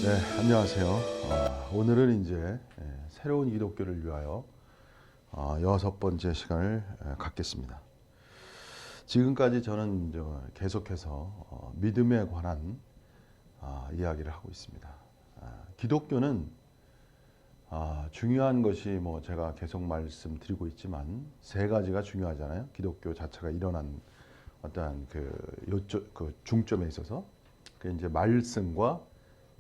네, 안녕하세요. 오늘은 이제 새로운 기독교를 위하여 여섯 번째 시간을 갖겠습니다. 지금까지 저는 계속해서 믿음에 관한 이야기를 하고 있습니다. 기독교는 중요한 것이 제가 계속 말씀드리고 있지만 세 가지가 중요하잖아요. 기독교 자체가 일어난 어떠한 그 중점에 있어서 그 이제 말씀과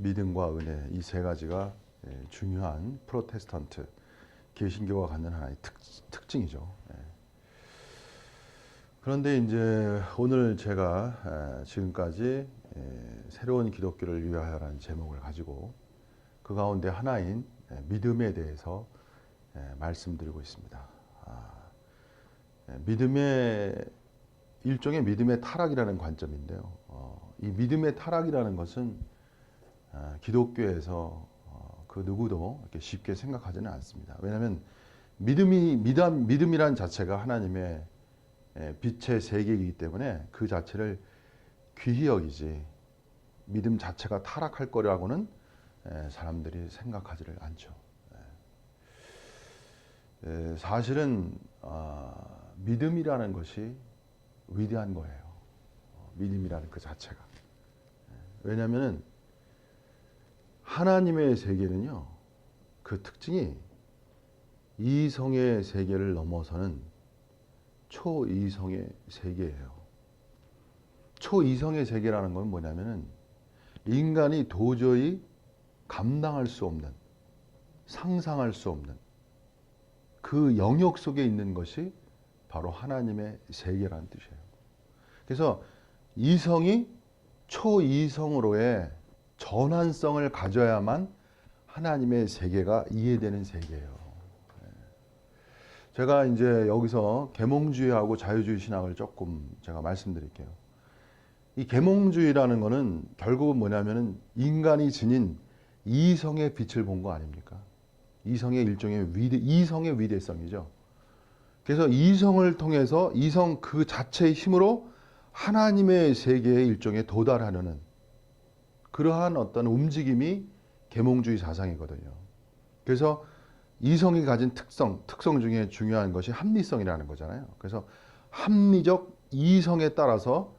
믿음과 은혜, 이 세 가지가 중요한 프로테스탄트 개신교가 갖는 하나의 특징이죠. 그런데 이제 오늘 제가 지금까지 새로운 기독교를 위하여라는 제목을 가지고 그 가운데 하나인 믿음에 대해서 말씀드리고 있습니다. 믿음의 일종의 믿음의 타락이라는 관점인데요. 이 믿음의 타락이라는 것은 기독교에서 그 누구도 이렇게 쉽게 생각하지는 않습니다. 왜냐하면 믿음이란 자체가 하나님의 빛의 세계이기 때문에 그 자체를 귀히 여기지 믿음 자체가 타락할 거라고는 사람들이 생각하지를 않죠. 사실은 믿음이라는 것이 위대한 거예요. 믿음이라는 그 자체가. 왜냐하면 하나님의 세계는요, 그 특징이 이성의 세계를 넘어서는 초이성의 세계예요. 초이성의 세계라는 건 뭐냐면은 인간이 도저히 감당할 수 없는, 상상할 수 없는 그 영역 속에 있는 것이 바로 하나님의 세계라는 뜻이에요. 그래서 이성이 초이성으로의 전환성을 가져야만 하나님의 세계가 이해되는 세계예요. 제가 이제 여기서 계몽주의하고 자유주의 신학을 조금 제가 말씀드릴게요. 이 계몽주의라는 거는 결국은 뭐냐면은 인간이 지닌 이성의 빛을 본 거 아닙니까? 이성의 일종의 이성의 위대성이죠. 그래서 이성을 통해서 이성 그 자체의 힘으로 하나님의 세계의 일종에 도달하는 그러한 어떤 움직임이 계몽주의 사상이거든요. 그래서 이성이 가진 특성 중에 중요한 것이 합리성이라는 거잖아요. 그래서 합리적 이성에 따라서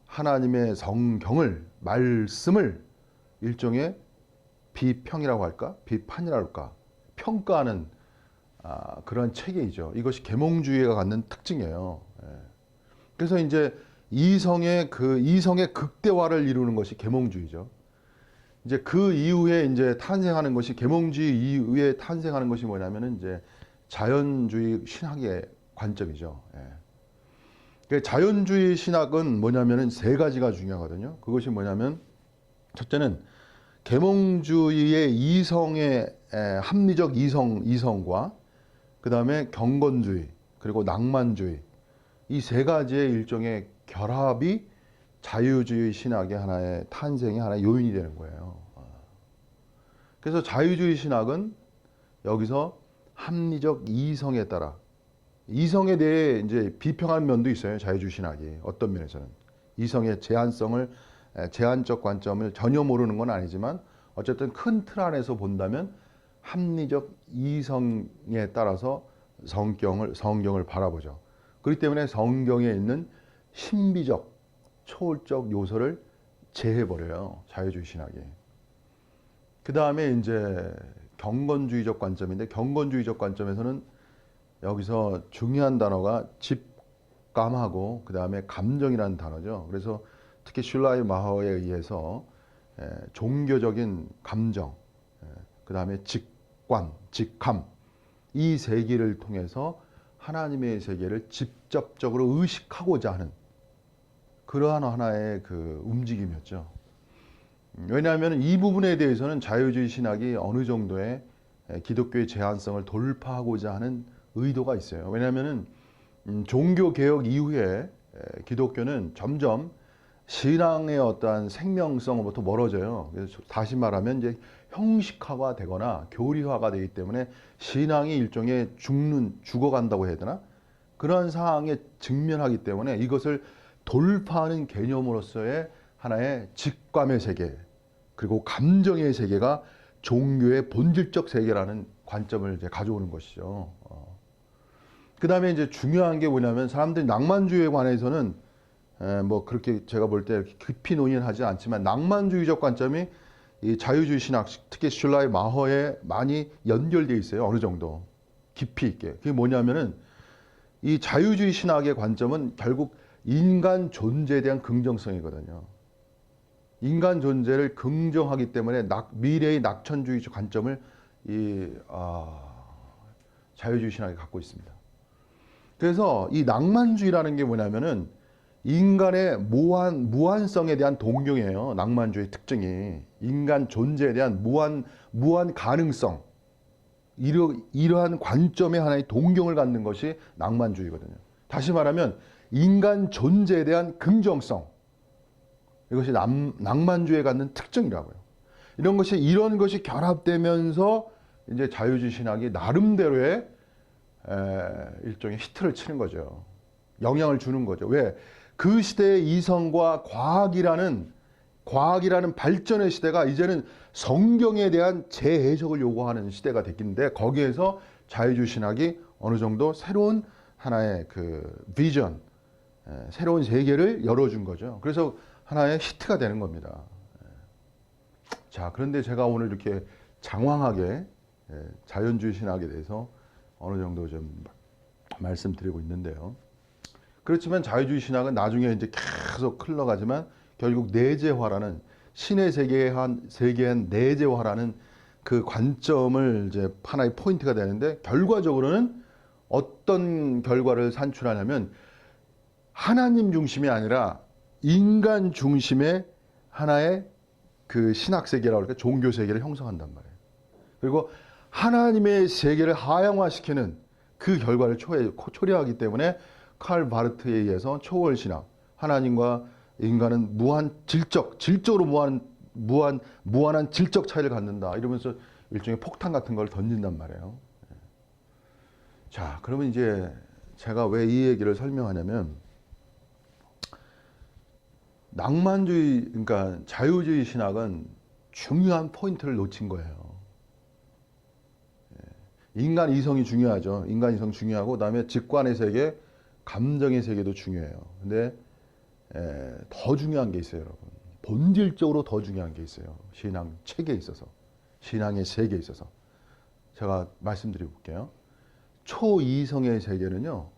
하나님의 성경을, 말씀을 일종의 비평이라고 할까? 비판이라고 할까? 평가하는 그런 체계이죠. 이것이 계몽주의가 갖는 특징이에요. 그래서 이제 이성의 극대화를 이루는 것이 계몽주의죠. 이제 그 이후에 이제 탄생하는 것이 계몽주의 이후에 탄생하는 것이 뭐냐면은 이제 자연주의 신학의 관점이죠. 자연주의 신학은 뭐냐면은 세 가지가 중요하거든요. 그것이 뭐냐면 첫째는 계몽주의의 이성의 합리적 이성과 그 다음에 경건주의 그리고 낭만주의 이 세 가지의 일종의 결합이 자유주의 신학의 하나의 탄생의 하나의 요인이 되는 거예요. 그래서 자유주의 신학은 여기서 합리적 이성에 따라 이성에 대해 이제 비평한 면도 있어요. 자유주의 신학이 어떤 면에서는 이성의 제한적 관점을 전혀 모르는 건 아니지만 어쨌든 큰 틀 안에서 본다면 합리적 이성에 따라서 성경을 바라보죠. 그렇기 때문에 성경에 있는 신비적 초월적 요소를 제해버려요. 자유주의 신학이. 그 다음에 이제 경건주의적 관점인데 경건주의적 관점에서는 여기서 중요한 단어가 직감하고 그 다음에 감정이라는 단어죠. 그래서 특히 슐라이 마허에 의해서 종교적인 감정, 그 다음에 직감 이 세계를 통해서 하나님의 세계를 직접적으로 의식하고자 하는 그러한 하나의 그 움직임이었죠. 왜냐하면 이 부분에 대해서는 자유주의 신학이 어느 정도의 기독교의 제한성을 돌파하고자 하는 의도가 있어요. 왜냐하면 종교개혁 이후에 기독교는 점점 신앙의 어떠한 생명성으로부터 멀어져요. 그래서 다시 말하면 이제 형식화가 되거나 교리화가 되기 때문에 신앙이 일종의 죽어간다고 해야 되나? 그런 상황에 직면하기 때문에 이것을 돌파하는 개념으로서의 하나의 직감의 세계, 그리고 감정의 세계가 종교의 본질적 세계라는 관점을 이제 가져오는 것이죠. 그 다음에 이제 중요한 게 뭐냐면 사람들이 낭만주의에 관해서는 뭐 그렇게 제가 볼 때 깊이 논의는 하지 않지만 낭만주의적 관점이 이 자유주의 신학, 특히 슐라의 마허에 많이 연결되어 있어요. 어느 정도 깊이 있게. 그게 뭐냐면은 이 자유주의 신학의 관점은 결국 인간 존재에 대한 긍정성이거든요. 인간 존재를 긍정하기 때문에 미래의 낙천주의적 관점을 자유주의 신학이 갖고 있습니다. 그래서 이 낭만주의라는 게 뭐냐면은 인간의 무한성에 대한 동경이에요. 낭만주의 특징이 인간 존재에 대한 무한 가능성, 이러한 관점에 하나의 동경을 갖는 것이 낭만주의거든요. 다시 말하면 인간 존재에 대한 긍정성, 이것이 낭만주의에 갖는 특징이라고요. 이런 것이 결합되면서 이제 자유주의 신학이 나름대로의 일종의 히트를 치는 거죠. 영향을 주는 거죠. 왜? 그 시대의 이성과 과학이라는 발전의 시대가 이제는 성경에 대한 재해석을 요구하는 시대가 됐긴데 거기에서 자유주의 신학이 어느 정도 새로운 하나의 그 비전, 새로운 세계를 열어준 거죠. 그래서 하나의 히트가 되는 겁니다. 자, 그런데 제가 오늘 이렇게 장황하게 자연주의 신학에 대해서 어느 정도 좀 말씀드리고 있는데요. 그렇지만 자유주의 신학은 나중에 이제 계속 흘러가지만 결국 내재화라는 신의 세계한 내재화라는 그 관점을 이제 하나의 포인트가 되는데 결과적으로는 어떤 결과를 산출하냐면 하나님 중심이 아니라 인간 중심의 하나의 그 신학 세계라고 할까 종교 세계를 형성한단 말이에요. 그리고 하나님의 세계를 하향화시키는 그 결과를 초래하기 때문에 칼 바르트에 의해서 초월 신학, 하나님과 인간은 질적으로 무한한 질적 차이를 갖는다. 이러면서 일종의 폭탄 같은 걸 던진단 말이에요. 자, 그러면 이제 제가 왜 이 얘기를 설명하냐면 낭만주의, 그러니까 자유주의 신학은 중요한 포인트를 놓친 거예요. 인간 이성이 중요하죠. 인간 이성 중요하고 그다음에 직관의 세계, 감정의 세계도 중요해요. 근데 더 중요한 게 있어요, 여러분. 본질적으로 더 중요한 게 있어요. 신앙 체계에 있어서, 신앙의 세계에 있어서. 제가 말씀드려 볼게요. 초이성의 세계는요,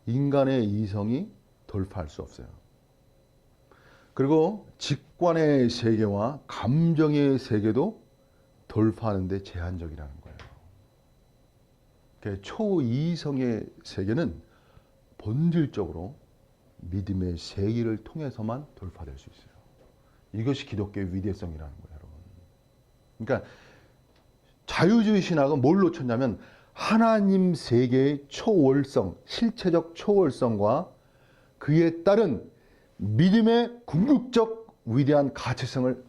인간의 이성이 돌파할 수 없어요. 그리고 직관의 세계와 감정의 세계도 돌파하는 데 제한적이라는 거예요. 초이성의 세계는 본질적으로 믿음의 세계를 통해서만 돌파될 수 있어요. 이것이 기독교의 위대성이라는 거예요, 여러분. 그러니까 자유주의 신학은 뭘 놓쳤냐면 하나님 세계의 초월성, 실체적 초월성과 그에 따른 믿음의 궁극적 위대한 가치성을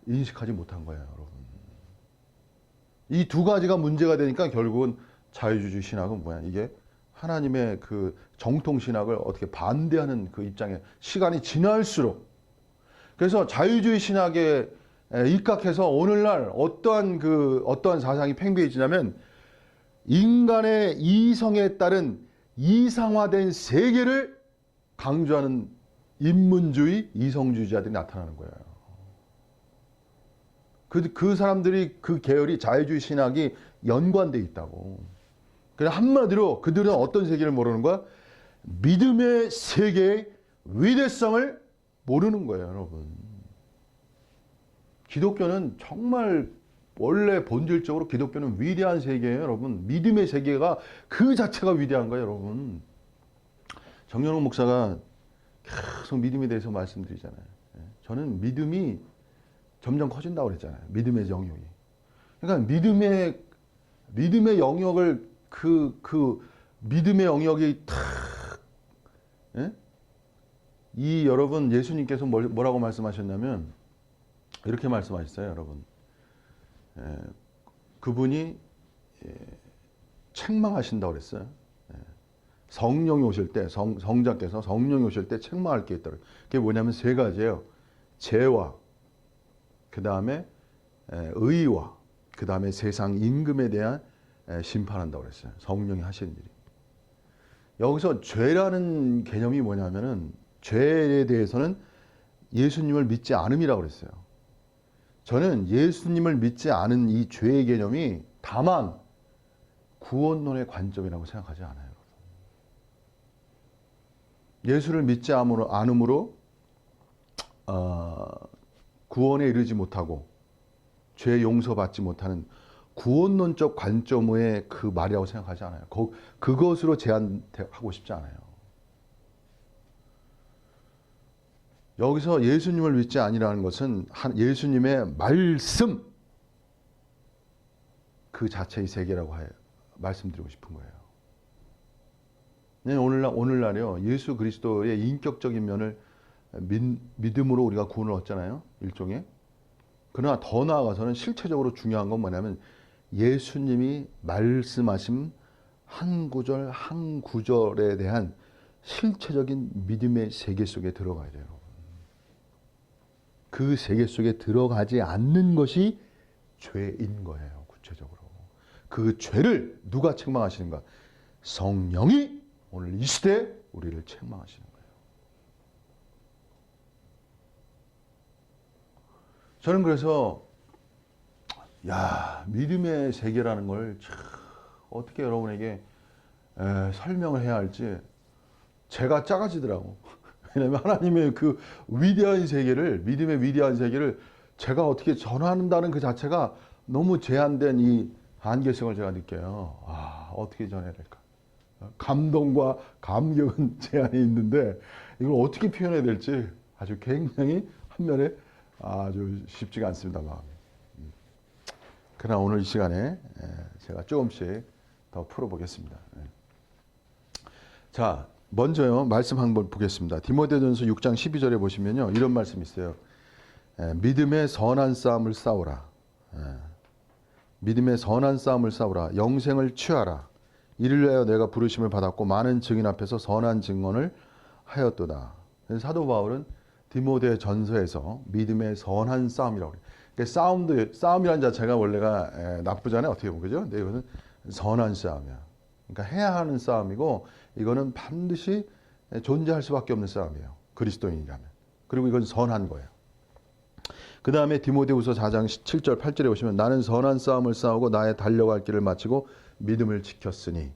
인식하지 못한 거예요, 여러분. 이 두 가지가 문제가 되니까 결국은 자유주의 신학은 뭐야? 이게 하나님의 그 정통 신학을 어떻게 반대하는 그 입장에 시간이 지날수록 그래서 자유주의 신학에 입각해서 오늘날 어떠한 사상이 팽배해지냐면 인간의 이성에 따른 이상화된 세계를 강조하는 인문주의, 이성주의자들이 나타나는 거예요. 그 사람들이 그 계열이 자유주의 신학이 연관돼 있다고. 그냥 한마디로 그들은 어떤 세계를 모르는 거야? 믿음의 세계의 위대성을 모르는 거예요, 여러분. 기독교는 정말 원래 본질적으로 기독교는 위대한 세계예요, 여러분. 믿음의 세계가 그 자체가 위대한 거예요, 여러분. 정연욱 목사가 계속 믿음에 대해서 말씀드리잖아요. 저는 믿음이 점점 커진다고 그랬잖아요. 믿음의 영역이. 그러니까 믿음의 영역을 믿음의 영역이 여러분 예수님께서 뭐라고 말씀하셨냐면 이렇게 말씀하셨어요, 여러분. 그분이 책망하신다고 그랬어요. 성령이 오실 때, 성자께서 성령이 오실 때 책망할 게 있다고. 그게 뭐냐면 세 가지예요. 죄와 그 다음에 의와 그 다음에 세상 임금에 대한 심판한다고 그랬어요. 성령이 하시는 일이. 여기서 죄라는 개념이 뭐냐면은 죄에 대해서는 예수님을 믿지 않음이라고 그랬어요. 저는 예수님을 믿지 않은 이 죄의 개념이 다만 구원론의 관점이라고 생각하지 않아요. 예수를 믿지 않음으로 구원에 이르지 못하고 죄 용서받지 못하는 구원론적 관점의 그 말이라고 생각하지 않아요. 그것으로 제한하고 싶지 않아요. 여기서 예수님을 믿지 아니라는 것은 예수님의 말씀 그 자체의 세계라고 말씀드리고 싶은 거예요. 오늘날요 예수 그리스도의 인격적인 면을 믿음으로 우리가 구원을 얻잖아요. 일종의. 그러나 더 나아가서는 실체적으로 중요한 건 뭐냐면 예수님이 말씀하신 한 구절 한 구절에 대한 실체적인 믿음의 세계 속에 들어가야 돼요. 그 세계 속에 들어가지 않는 것이 죄인 거예요. 구체적으로. 그 죄를 누가 책망하시는가? 성령이 오늘 이 시대에 우리를 책망하시는 거예요. 저는 그래서 믿음의 세계라는 걸 어떻게 여러분에게 설명을 해야 할지 제가 작아지더라고. 왜냐하면 하나님의 그 위대한 세계를, 믿음의 위대한 세계를 제가 어떻게 전한다는 그 자체가 너무 제한된 이 한계성을 제가 느껴요. 어떻게 전해야 될까? 감동과 감격은 제 안에 있는데 이걸 어떻게 표현해야 될지 아주 굉장히 한면에 아주 쉽지가 않습니다. 마음이. 그러나 오늘 이 시간에 제가 조금씩 더 풀어보겠습니다. 자, 먼저요 말씀 한번 보겠습니다. 디모데전서 6장 12절에 보시면요 이런 말씀이 있어요. 믿음의 선한 싸움을 싸우라. 믿음의 선한 싸움을 싸우라. 영생을 취하라. 이를 위하여 내가 부르심을 받았고 많은 증인 앞에서 선한 증언을 하였도다. 사도 바울은 디모데 전서에서 믿음의 선한 싸움이라고 그래요. 그러니까 싸움이라는 자체가 원래가 나쁘잖아요. 어떻게 보면 그죠? 근데 이것은 선한 싸움이야. 그러니까 해야 하는 싸움이고 이거는 반드시 존재할 수밖에 없는 싸움이에요. 그리스도인이라면. 그리고 이건 선한 거예요. 그 다음에 디모데후서 4장 7절 8절에 보시면 나는 선한 싸움을 싸우고 나의 달려갈 길을 마치고 믿음을 지켰으니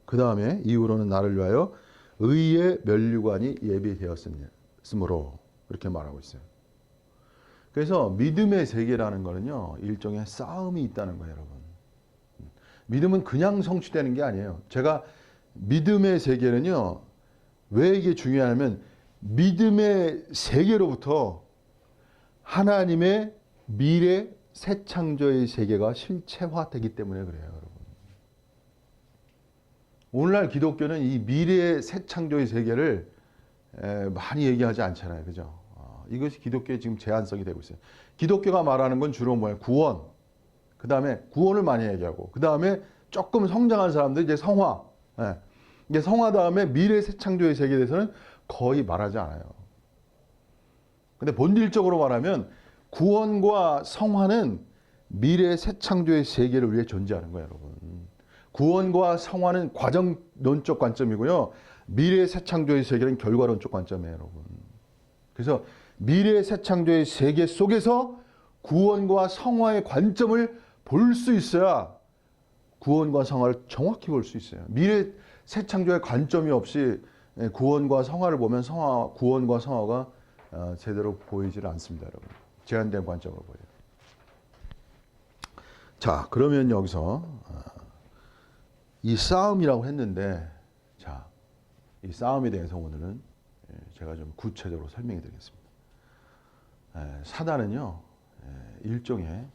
그 다음에 이후로는 나를 위하여 의의 면류관이 예비되었으므로 이렇게 말하고 있어요. 그래서 믿음의 세계라는 거는요 일종의 싸움이 있다는 거예요. 여러분. 믿음은 그냥 성취되는 게 아니에요. 제가 믿음의 세계는요 왜 이게 중요하냐면 믿음의 세계로부터 하나님의 미래 새 창조의 세계가 실체화되기 때문에 그래요. 여러분. 오늘날 기독교는 이 미래의 새 창조의 세계를 많이 얘기하지 않잖아요. 그죠? 이것이 기독교의 지금 제한성이 되고 있어요. 기독교가 말하는 건 주로 뭐예요? 구원. 그 다음에 구원을 많이 얘기하고 그 다음에 조금 성장한 사람들 이제 성화. 이제 성화 다음에 미래 새 창조의 세계에 대해서는 거의 말하지 않아요. 근데 본질적으로 말하면 구원과 성화는 미래 새 창조의 세계를 위해 존재하는 거예요, 여러분. 구원과 성화는 과정론적 관점이고요. 미래 새 창조의 세계는 결과론적 관점이에요, 여러분. 그래서 미래 새 창조의 세계 속에서 구원과 성화의 관점을 볼 수 있어야 구원과 성화를 정확히 볼 수 있어요. 미래 새 창조의 관점이 없이 구원과 성화를 보면 구원과 성화가 제대로 보이질 않습니다, 여러분. 제한된 관점으로 보여요. 자, 그러면 여기서 이 싸움이라고 했는데, 자, 이 싸움에 대해서 오늘은 제가 좀 구체적으로 설명해 드리겠습니다. 사단은요, 일종의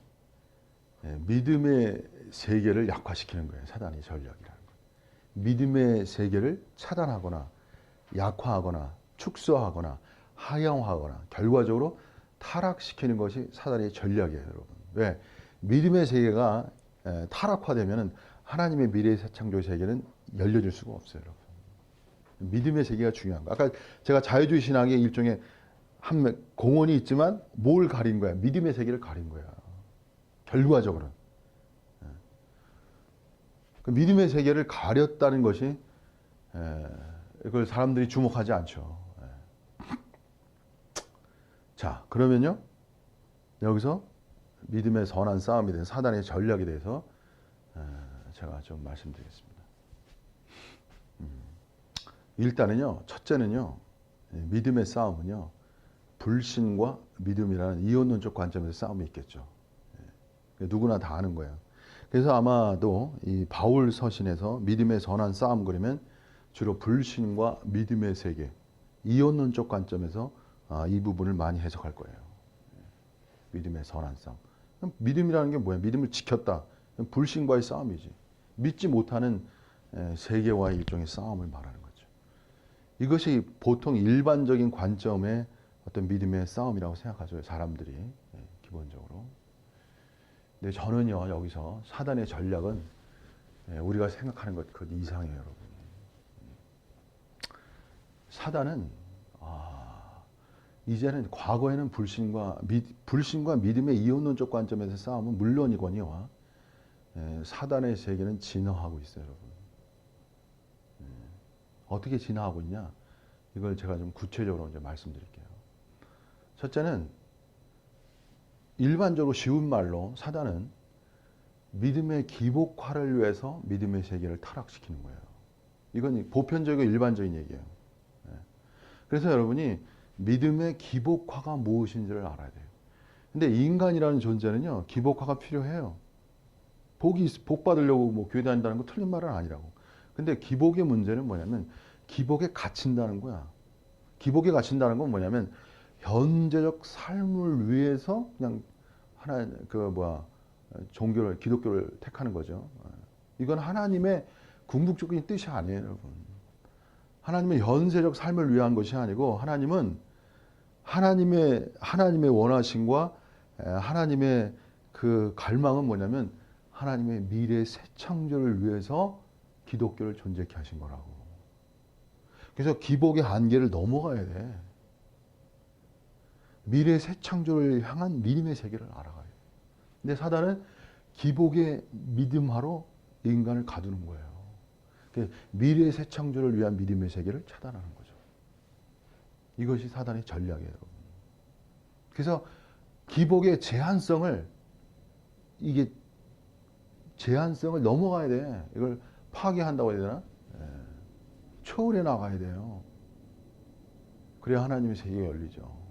믿음의 세계를 약화시키는 거예요. 사단의 전략이라는 거예요. 믿음의 세계를 차단하거나 약화하거나 축소하거나 하향하거나 결과적으로 타락시키는 것이 사단의 전략이에요, 여러분. 왜? 믿음의 세계가 타락화되면 하나님의 미래의 새 창조 세계는 열려질 수가 없어요, 여러분. 믿음의 세계가 중요한 거. 아까 제가 자유주의 신학의 일종의 공원이 있지만 뭘 가린 거야? 믿음의 세계를 가린 거야. 결과적으로. 그 믿음의 세계를 가렸다는 것이 이걸 사람들이 주목하지 않죠. 자, 그러면요. 여기서 믿음의 선한 싸움에 대한 사단의 전략에 대해서 제가 좀 말씀드리겠습니다. 일단은요. 첫째는요. 믿음의 싸움은요. 불신과 믿음이라는 이원론적 관점에서 싸움이 있겠죠. 누구나 다 아는 거예요. 그래서 아마도 이 바울 서신에서 믿음의 선한 싸움 그러면 주로 불신과 믿음의 세계, 이원론적 관점에서 이 부분을 많이 해석할 거예요. 믿음의 선한 싸움. 믿음이라는 게 뭐야? 믿음을 지켰다. 불신과의 싸움이지. 믿지 못하는 세계와의 일종의 싸움을 말하는 거죠. 이것이 보통 일반적인 관점의 어떤 믿음의 싸움이라고 생각하죠. 사람들이 기본적으로. 근데 저는요. 여기서 사단의 전략은 우리가 생각하는 것 그 이상이에요. 여러분. 사단은 이제는 과거에는 불신과 믿음의 이원론적 관점에서 싸움은 물론이거니와 사단의 세계는 진화하고 있어요. 여러분. 어떻게 진화하고 있냐? 이걸 제가 좀 구체적으로 이제 말씀드릴게요. 첫째는 일반적으로 쉬운 말로 사단은 믿음의 기복화를 위해서 믿음의 세계를 타락시키는 거예요. 이건 보편적이고 일반적인 얘기예요. 그래서 여러분이 믿음의 기복화가 무엇인지를 알아야 돼요. 근데 인간이라는 존재는요, 기복화가 필요해요. 복 받으려고 뭐 교회 다닌다는 거 틀린 말은 아니라고. 근데 기복의 문제는 뭐냐면 기복에 갇힌다는 거야. 기복에 갇힌다는 건 뭐냐면 현재적 삶을 위해서 그냥 종교를 기독교를 택하는 거죠. 이건 하나님의 궁극적인 뜻이 아니에요, 여러분. 하나님의 현세적 삶을 위한 것이 아니고 하나님은 하나님의 원하심과 하나님의 그 갈망은 뭐냐면 하나님의 미래 새 창조를 위해서 기독교를 존재케 하신 거라고. 그래서 기복의 한계를 넘어가야 돼. 미래 새 창조를 향한 믿음의 세계를 알아가야 돼. 근데 사단은 기복의 믿음하로 인간을 가두는 거예요. 미래 새 창조를 위한 믿음의 세계를 차단하는 거죠. 이것이 사단의 전략이에요, 여러분. 그래서 기복의 제한성을 넘어가야 돼. 이걸 파괴한다고 해야 되나? 초월해 나가야 돼요. 그래야 하나님의 세계가 열리죠.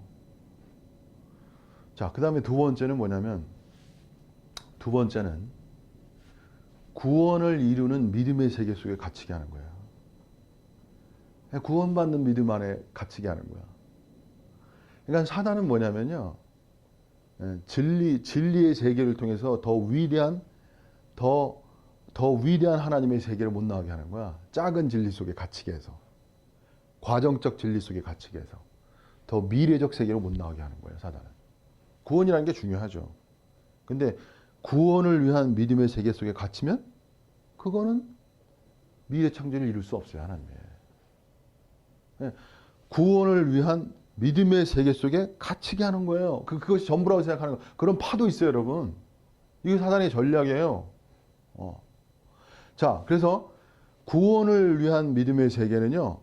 자, 그 다음에 두 번째는 뭐냐면, 두 번째는 구원을 이루는 믿음의 세계 속에 갇히게 하는 거예요. 구원받는 믿음 안에 갇히게 하는 거야. 그러니까 사단은 뭐냐면요, 진리의 세계를 통해서 더 위대한 하나님의 세계를 못 나가게 하는 거야. 작은 진리 속에 갇히게 해서, 과정적 진리 속에 갇히게 해서 더 미래적 세계로 못 나가게 하는 거예요, 사단은. 구원이라는 게 중요하죠. 근데 구원을 위한 믿음의 세계 속에 갇히면 그거는 미래 창조를 이룰 수 없어요, 하나님의. 구원을 위한 믿음의 세계 속에 갇히게 하는 거예요. 그것이 전부라고 생각하는 거. 그런 파도 있어요, 여러분. 이게 사단의 전략이에요. 자, 그래서 구원을 위한 믿음의 세계는요,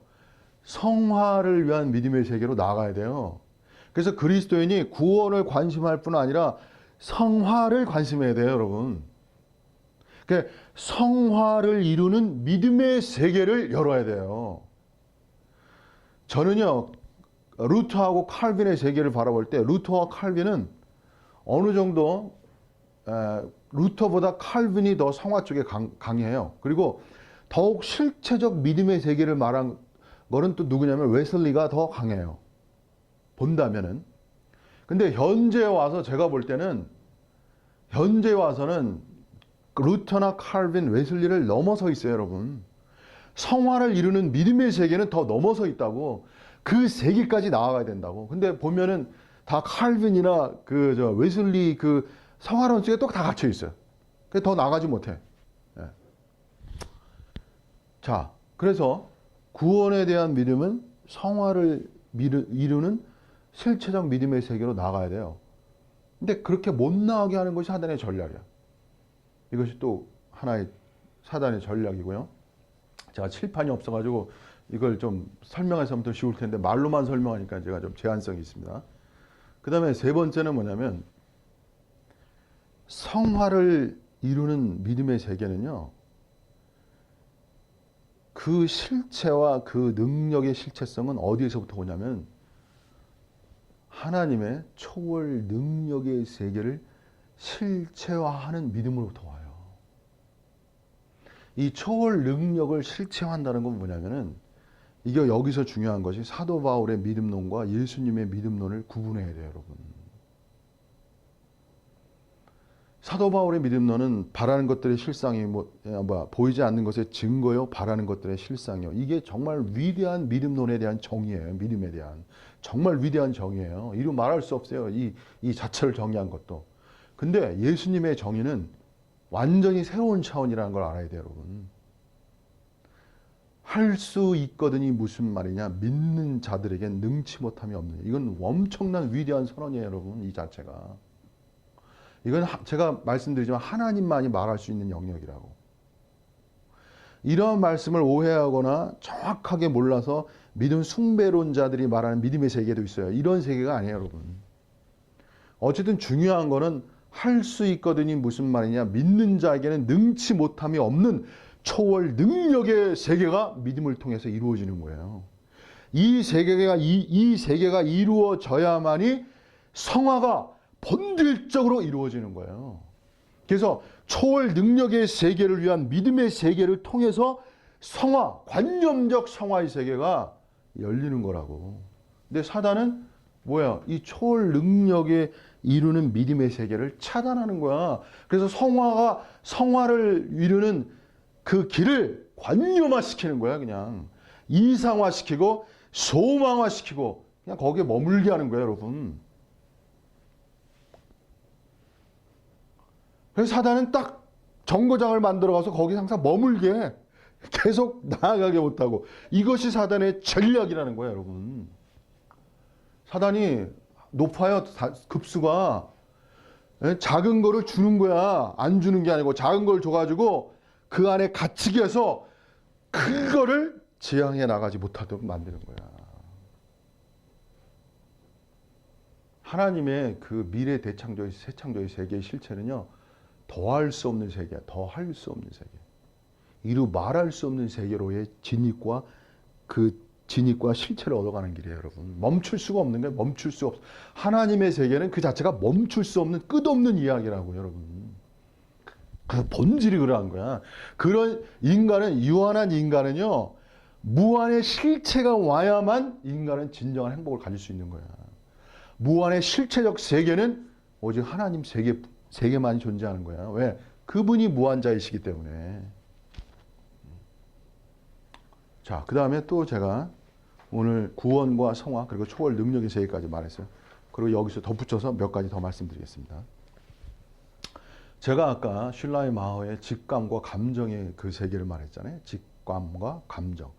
성화를 위한 믿음의 세계로 나아가야 돼요. 그래서 그리스도인이 구원을 관심할 뿐 아니라 성화를 관심해야 돼요, 여러분. 그러니까 성화를 이루는 믿음의 세계를 열어야 돼요. 저는요, 루터하고 칼빈의 세계를 바라볼 때 루터와 칼빈은 어느 정도 루터보다 칼빈이 더 성화 쪽에 강해요. 그리고 더욱 실체적 믿음의 세계를 말한 거는 또 누구냐면 웨슬리가 더 강해요. 본다면은. 근데 현재에 와서 제가 볼 때는 현재 와서는 루터나 칼빈, 웨슬리를 넘어서 있어요, 여러분. 성화를 이루는 믿음의 세계는 더 넘어서 있다고. 그 세계까지 나아가야 된다고. 근데 보면은 다 칼빈이나 웨슬리 그 성화론 쪽에 또 다 갇혀 있어요. 그래서 더 나가지 못해. 자, 그래서 구원에 대한 믿음은 성화를 이루는 실체적 믿음의 세계로 나가야 돼요. 근데 그렇게 못 나가게 하는 것이 사단의 전략이야. 이것이 또 하나의 사단의 전략이고요. 제가 칠판이 없어가지고 이걸 좀 설명해서 하면 더 쉬울 텐데 말로만 설명하니까 제가 좀 제한성이 있습니다. 그 다음에 세 번째는 뭐냐면 성화를 이루는 믿음의 세계는요. 그 실체와 그 능력의 실체성은 어디에서부터 오냐면 하나님의 초월 능력의 세계를 실체화하는 믿음으로부터 와요. 이 초월 능력을 실체화한다는 건 뭐냐면은 이게 여기서 중요한 것이 사도 바울의 믿음론과 예수님의 믿음론을 구분해야 돼요, 여러분. 사도 바울의 믿음론은 바라는 것들의 실상이 보이지 않는 것의 증거요, 바라는 것들의 실상이요. 이게 정말 위대한 믿음론에 대한 정의예요. 믿음에 대한 정말 위대한 정의예요. 이루 말할 수 없어요. 이 자체를 정의한 것도. 근데 예수님의 정의는 완전히 새로운 차원이라는 걸 알아야 돼요, 여러분. 할 수 있거든이 무슨 말이냐? 믿는 자들에겐 능치 못함이 없느냐. 이건 엄청난 위대한 선언이에요, 여러분. 이 자체가. 이건 제가 말씀드리지만 하나님만이 말할 수 있는 영역이라고. 이런 말씀을 오해하거나 정확하게 몰라서 믿음 숭배론자들이 말하는 믿음의 세계도 있어요. 이런 세계가 아니에요, 여러분. 어쨌든 중요한 거는 할 수 있거든이 무슨 말이냐? 믿는 자에게는 능치 못함이 없는 초월 능력의 세계가 믿음을 통해서 이루어지는 거예요. 이 세계가 이루어져야만이 성화가 본질적으로 이루어지는 거예요. 그래서 초월 능력의 세계를 위한 믿음의 세계를 통해서 성화, 관념적 성화의 세계가 열리는 거라고. 근데 사단은 뭐야? 이 초월 능력에 이루는 믿음의 세계를 차단하는 거야. 그래서 성화를 이루는 그 길을 관념화시키는 거야, 그냥. 이상화시키고 소망화시키고 그냥 거기에 머물게 하는 거야, 여러분. 그래서 사단은 딱 정거장을 만들어 가서 거기서 항상 머물게 해. 계속 나아가게 못하고. 이것이 사단의 전략이라는 거예요, 여러분. 사단이 높아요, 급수가. 작은 거를 주는 거야. 안 주는 게 아니고 작은 걸 줘가지고 그 안에 갇히게 해서 큰 거를 지향해 나가지 못하도록 만드는 거야. 하나님의 그 미래 대창조의 새창조의 세계의 실체는요. 더할 수 없는 세계, 더할 수 없는 세계. 이루 말할 수 없는 세계로의 진입과 실체를 얻어가는 길이에요, 여러분. 멈출 수가 없는 거예요. 멈출 수 없어. 하나님의 세계는 그 자체가 멈출 수 없는 끝없는 이야기라고, 여러분. 그 본질이 그러한 거야. 그런 유한한 인간은요, 무한의 실체가 와야만 인간은 진정한 행복을 가질 수 있는 거야. 무한의 실체적 세계는 오직 하나님 세계만이 존재하는 거야. 왜? 그분이 무한자이시기 때문에. 자, 그 다음에 또 제가 오늘 구원과 성화 그리고 초월 능력의 세계까지 말했어요. 그리고 여기서 덧붙여서 몇 가지 더 말씀드리겠습니다. 제가 아까 슐라이 마허의 직감과 감정의 그 세계를 말했잖아요. 직감과 감정.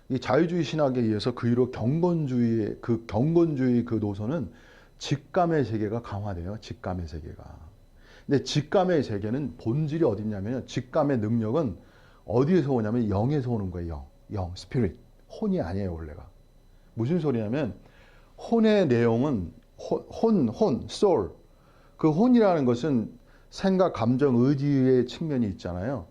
이 자유주의 신학에 의해서 그 이후로 경건주의 그 노선은 직감의 세계가 강화돼요. 직감의 세계가. 근데 직감의 세계는 본질이 어디 있냐면요. 직감의 능력은 어디에서 오냐면 영에서 오는 거예요. 영, 스피릿. 혼이 아니에요, 원래가. 무슨 소리냐면 혼의 내용은 soul. 그 혼이라는 것은 생각, 감정, 의지의 측면이 있잖아요.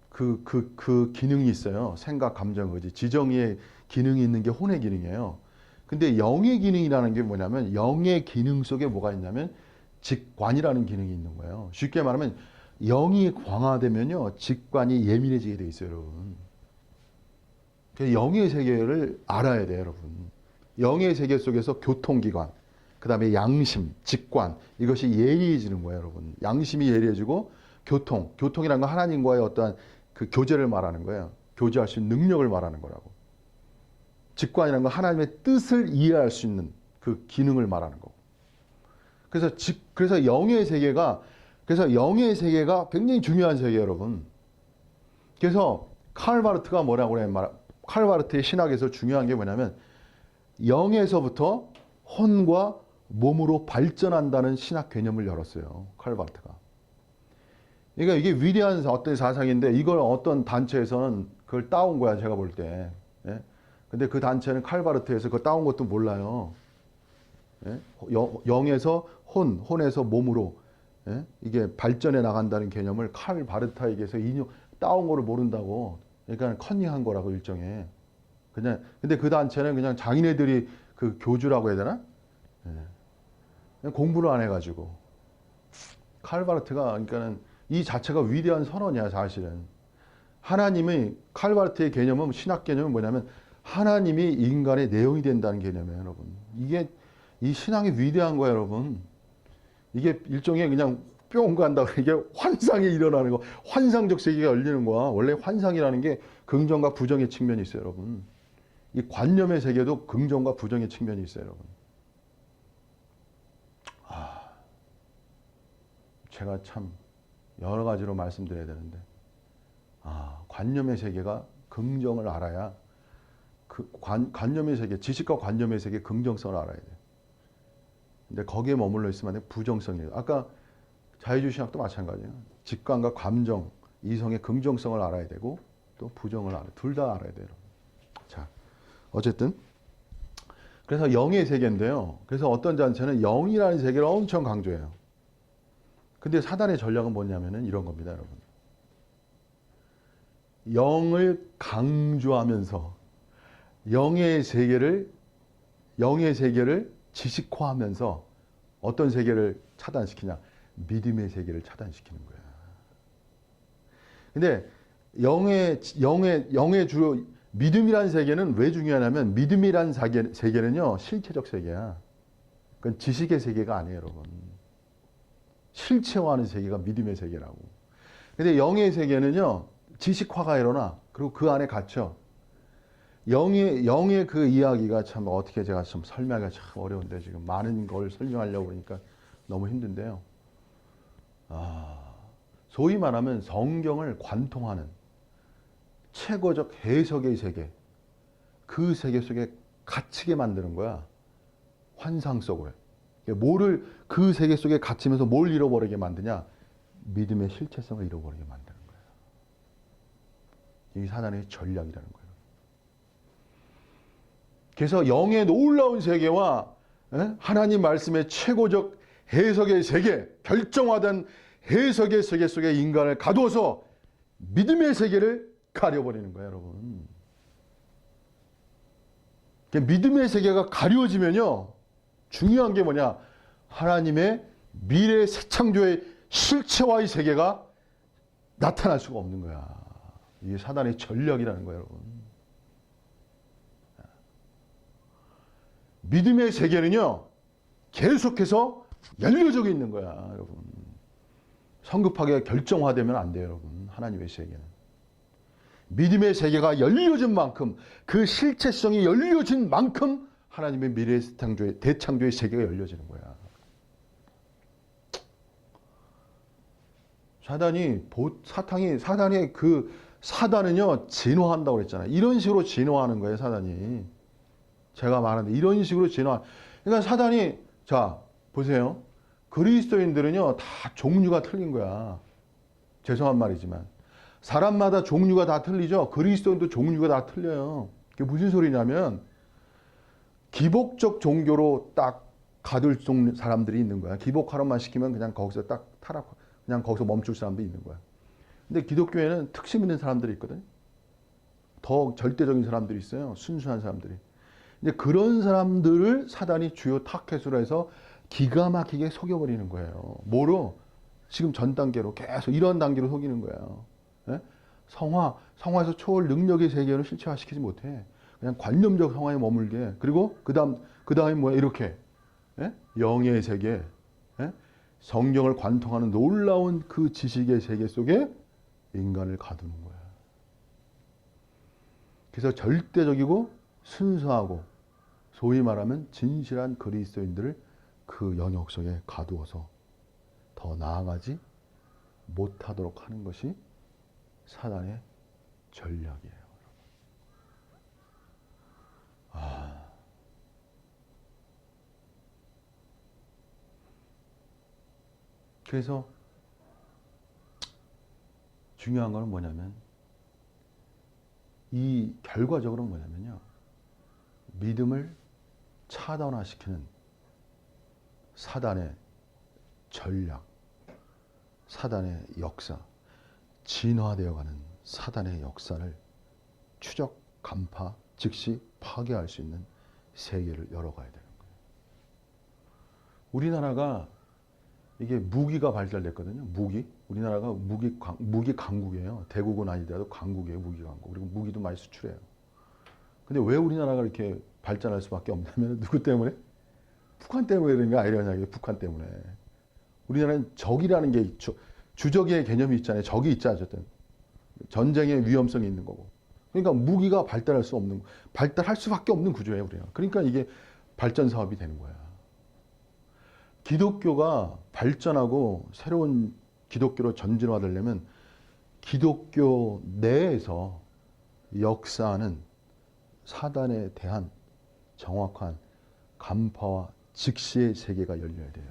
그 기능이 있어요. 생각, 감정, 의지. 지정의의 기능이 있는 게 혼의 기능이에요. 근데 영의 기능이라는 게 뭐냐면 영의 기능 속에 뭐가 있냐면 직관이라는 기능이 있는 거예요. 쉽게 말하면 영이 강화되면요. 직관이 예민해지게 돼 있어요, 여러분. 영의 세계를 알아야 돼요, 여러분. 영의 세계 속에서 교통기관, 그 다음에 양심, 직관, 이것이 예리해지는 거예요, 여러분. 양심이 예리해지고 교통이라는 건 하나님과의 어떠한 그 교제를 말하는 거예요. 교제할 수 있는 능력을 말하는 거라고. 직관이라는 건 하나님의 뜻을 이해할 수 있는 그 기능을 말하는 거고. 그래서 영의 세계가 굉장히 중요한 세계예요, 여러분. 그래서 칼 바르트가 뭐라고 그래요? 칼 바르트의 신학에서 중요한 게 뭐냐면 영에서부터 혼과 몸으로 발전한다는 신학 개념을 열었어요. 칼바르트가. 그러니까 이게 위대한 어떤 사상인데 이걸 어떤 단체에서는 그걸 따온 거야, 제가 볼 때. 예? 근데 그 단체는 칼바르트에서 그거 따온 것도 몰라요. 예? 영에서 혼에서 몸으로, 예? 이게 발전해 나간다는 개념을 칼바르트에게서 따온 거를 모른다고. 그러니까 컨닝한 거라고 일종의. 그냥 근데 그 단체는 그냥 자기네들이 그 교주라고 해야 되나? 예. 그냥 공부를 안 해가지고 칼바르트가 그러니까는 이 자체가 위대한 선언이야 사실은. 하나님의 칼바르트의 개념은 신학 개념은 뭐냐면 하나님이 인간의 내용이 된다는 개념이에요, 여러분. 이게 이 신앙이 위대한 거예요, 여러분. 이게 일종의 그냥 뿅 간다. 이게 환상이 일어나는 거. 환상적 세계가 열리는 거야. 원래 환상이라는 게 긍정과 부정의 측면이 있어요, 여러분. 이 관념의 세계도 긍정과 부정의 측면이 있어요, 여러분. 제가 참 여러 가지로 말씀드려야 되는데, 관념의 세계가 긍정을 알아야 그 관념의 세계, 지식과 관념의 세계 긍정성을 알아야 돼요. 근데 거기에 머물러 있으면 안 돼. 부정성이에요. 아까 자유주의 신학도 마찬가지예요. 직관과 감정, 이성의 긍정성을 알아야 되고 또 부정을 알아야 돼요. 둘 다 알아야 돼요. 자, 어쨌든 그래서 영의 세계인데요. 그래서 어떤 단체는 영이라는 세계를 엄청 강조해요. 근데 사단의 전략은 뭐냐면은 이런 겁니다, 여러분. 영을 강조하면서 영의 세계를 지식화하면서 어떤 세계를 차단시키냐? 믿음의 세계를 차단시키는 거야. 근데 영의 주로 믿음이라는 세계는 왜 중요하냐면 믿음이라는 세계는요, 실체적 세계야. 그건 지식의 세계가 아니에요, 여러분. 실체화하는 세계가 믿음의 세계라고. 근데 영의 세계는요, 지식화가 일어나. 그리고 그 안에 갇혀. 영의 그 이야기가 참 어떻게 제가 좀 설명하기가 참 어려운데 지금 많은 걸 설명하려고 그러니까 너무 힘든데요. 소위 말하면 성경을 관통하는 최고적 해석의 세계, 그 세계 속에 갇히게 만드는 거야. 환상 속으로. 뭐를 그 세계 속에 갇히면서 뭘 잃어버리게 만드냐? 믿음의 실체성을 잃어버리게 만드는 거예요. 이게 사단의 전략이라는 거예요. 그래서 영의 놀라운 세계와 하나님 말씀의 최고적 해석의 세계, 결정화된 해석의 세계 속에 인간을 가두어서 믿음의 세계를 가려버리는 거예요, 여러분. 믿음의 세계가 가려지면요, 중요한 게 뭐냐? 하나님의 미래 새 창조의 실체화의 세계가 나타날 수가 없는 거야. 이게 사단의 전략이라는 거예요, 여러분. 믿음의 세계는요, 계속해서 열려져 있는 거야, 여러분. 성급하게 결정화되면 안 돼요, 여러분. 하나님의 세계는. 믿음의 세계가 열려진 만큼, 그 실체성이 열려진 만큼 하나님의 미래 대창조의 세계가 열려지는 거야. 사단은요, 진화한다고 그랬잖아요. 이런 식으로 진화하는 거예요, 사단이. 제가 말하는데, 이런 식으로 진화. 그러니까 사단이, 자, 보세요. 그리스도인들은요, 다 종류가 틀린 거야. 죄송한 말이지만. 사람마다 종류가 다 틀리죠? 그리스도인도 종류가 다 틀려요. 그게 무슨 소리냐면, 기복적 종교로 딱 가둘 사람들이 있는 거야. 기복하러만 시키면 그냥 거기서 딱 그냥 거기서 멈출 사람도 있는 거야. 근데 기독교에는 특심 있는 사람들이 있거든. 더 절대적인 사람들이 있어요. 순수한 사람들이. 이제 그런 사람들을 사단이 주요 타겟으로 해서 기가 막히게 속여버리는 거예요. 뭐로? 지금 전 단계로 계속 이런 단계로 속이는 거예요. 예? 성화에서 초월 능력의 세계를 실체화시키지 못해. 그냥 관념적 성화에 머물게. 그리고 그다음에 뭐야? 이렇게. 예? 영의 세계. 예? 성경을 관통하는 놀라운 그 지식의 세계 속에 인간을 가두는 거야. 그래서 절대적이고 순수하고 소위 말하면 진실한 그리스도인들을 그 영역 속에 가두어서 더 나아가지 못하도록 하는 것이 사단의 전략이에요. 그래서 중요한 거는 뭐냐면 이 결과적으로 뭐냐면요. 믿음을 차단화시키는 사단의 전략, 사단의 역사, 진화되어가는 사단의 역사를 추적, 간파, 즉시 파괴할 수 있는 세계를 열어가야 되는 거예요. 우리나라가 이게 무기가 발달됐거든요. 무기. 우리나라가 무기 강국이에요. 대국은 아니더라도 강국이에요. 무기 강국. 그리고 무기도 많이 수출해요. 근데 왜 우리나라가 이렇게 발전할 수밖에 없냐면 누구 때문에? 북한 때문에 그런 게 아니라냐. 북한 때문에. 우리나라는 적이라는 게 주적의 개념이 있잖아요. 적이 있지 어쨌든. 전쟁의 위험성이 있는 거고. 그러니까 무기가 발달할 수밖에 없는 구조예요. 우리가. 그러니까 이게 발전 사업이 되는 거야. 기독교가 발전하고 새로운 기독교로 전진화되려면 기독교 내에서 역사하는 사단에 대한 정확한 간파와 직시의 세계가 열려야 돼요.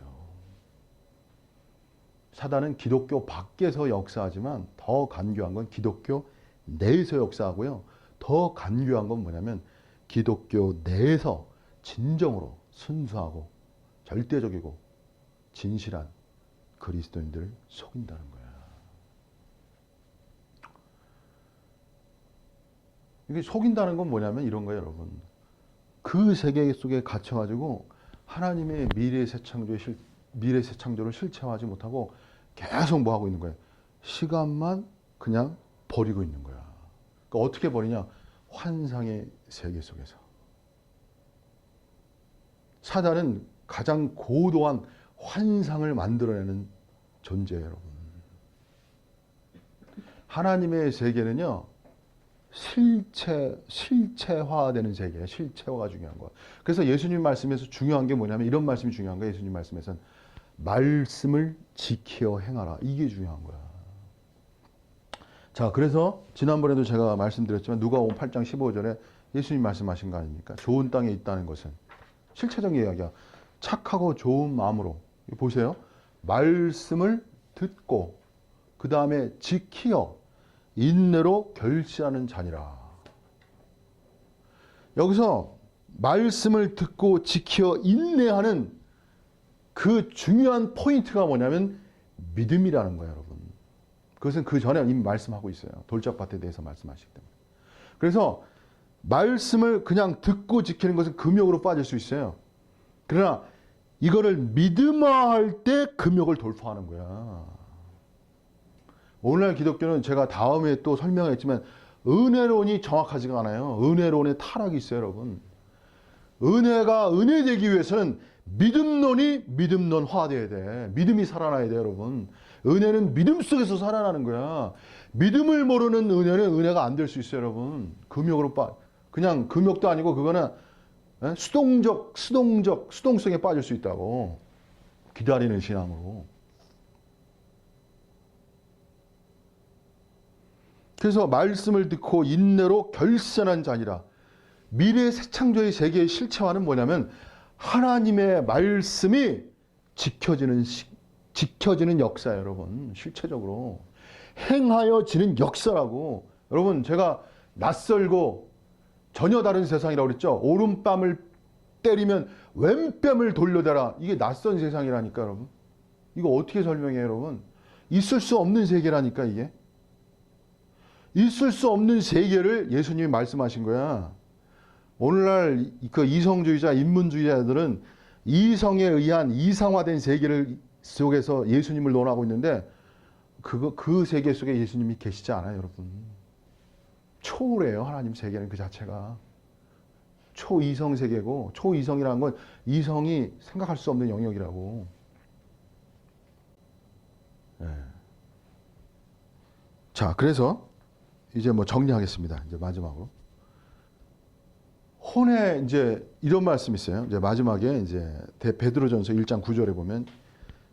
사단은 기독교 밖에서 역사하지만 더 간교한 건 기독교 내에서 역사하고요. 더 간교한 건 뭐냐면 기독교 내에서 진정으로 순수하고 절대적이고 진실한 그리스도인들을 속인다는 거야. 이게 속인다는 건 뭐냐면 이런 거예요, 여러분. 그 세계 속에 갇혀가지고 하나님의 미래 새 창조를 실체화하지 못하고 계속 뭐 하고 있는 거예요? 시간만 그냥 버리고 있는 거야. 그러니까 어떻게 버리냐? 환상의 세계 속에서. 사단은 가장 고도한 환상을 만들어내는 존재예요, 여러분. 하나님의 세계는요, 실체화되는 세계예요. 실체화가 중요한 거야. 그래서 예수님 말씀에서 중요한 게 뭐냐면 이런 말씀이 중요한 거예요. 예수님 말씀에서는 말씀을 지켜 행하라. 이게 중요한 거야. 자, 그래서 지난번에도 제가 말씀드렸지만 누가복음 8장 15절에 예수님 말씀하신 거 아닙니까? 좋은 땅에 있다는 것은 실체적인 이야기야. 착하고 좋은 마음으로 보세요. 말씀을 듣고 그 다음에 지키어 인내로 결실하는 자니라. 여기서 말씀을 듣고 지키어 인내하는 그 중요한 포인트가 뭐냐면 믿음이라는 거예요, 여러분. 그것은 그 전에 이미 말씀하고 있어요. 돌짝밭에 대해서 말씀하시기 때문에. 그래서 말씀을 그냥 듣고 지키는 것은 금욕으로 빠질 수 있어요. 그러나 이거를 믿음화할 때 금욕을 돌파하는 거야. 오늘날 기독교는 제가 다음에 또 설명했지만 은혜론이 정확하지가 않아요. 은혜론에 타락이 있어요, 여러분. 은혜가 은혜되기 위해서는 믿음론이 믿음론화돼야 돼. 믿음이 살아나야 돼, 여러분. 은혜는 믿음 속에서 살아나는 거야. 믿음을 모르는 은혜는 은혜가 안 될 수 있어요, 여러분. 그냥 금욕도 아니고 그거는 수동성에 빠질 수 있다고. 기다리는 신앙으로. 그래서 말씀을 듣고 인내로 결선한 자니라. 미래 새 창조의 세계의 실체화는 뭐냐면 하나님의 말씀이 지켜지는 역사예요, 여러분. 실체적으로. 행하여지는 역사라고. 여러분, 제가 낯설고 전혀 다른 세상이라고 그랬죠. 오른뺨을 때리면 왼뺨을 돌려대라. 이게 낯선 세상이라니까, 여러분. 이거 어떻게 설명해요, 여러분? 있을 수 없는 세계라니까, 이게. 있을 수 없는 세계를 예수님이 말씀하신 거야. 오늘날 그 이성주의자, 인문주의자들은 이성에 의한 이상화된 세계를 속에서 예수님을 논하고 있는데 그 세계 속에 예수님이 계시지 않아요, 여러분. 초월해요, 하나님 세계는 그 자체가. 초이성 세계고, 초이성이라는 건 이성이 생각할 수 없는 영역이라고. 네. 자, 그래서 이제 뭐 정리하겠습니다. 이제 마지막으로. 혼에 이제 이런 말씀이 있어요. 이제 마지막에 이제 베드로전서 1장 9절에 보면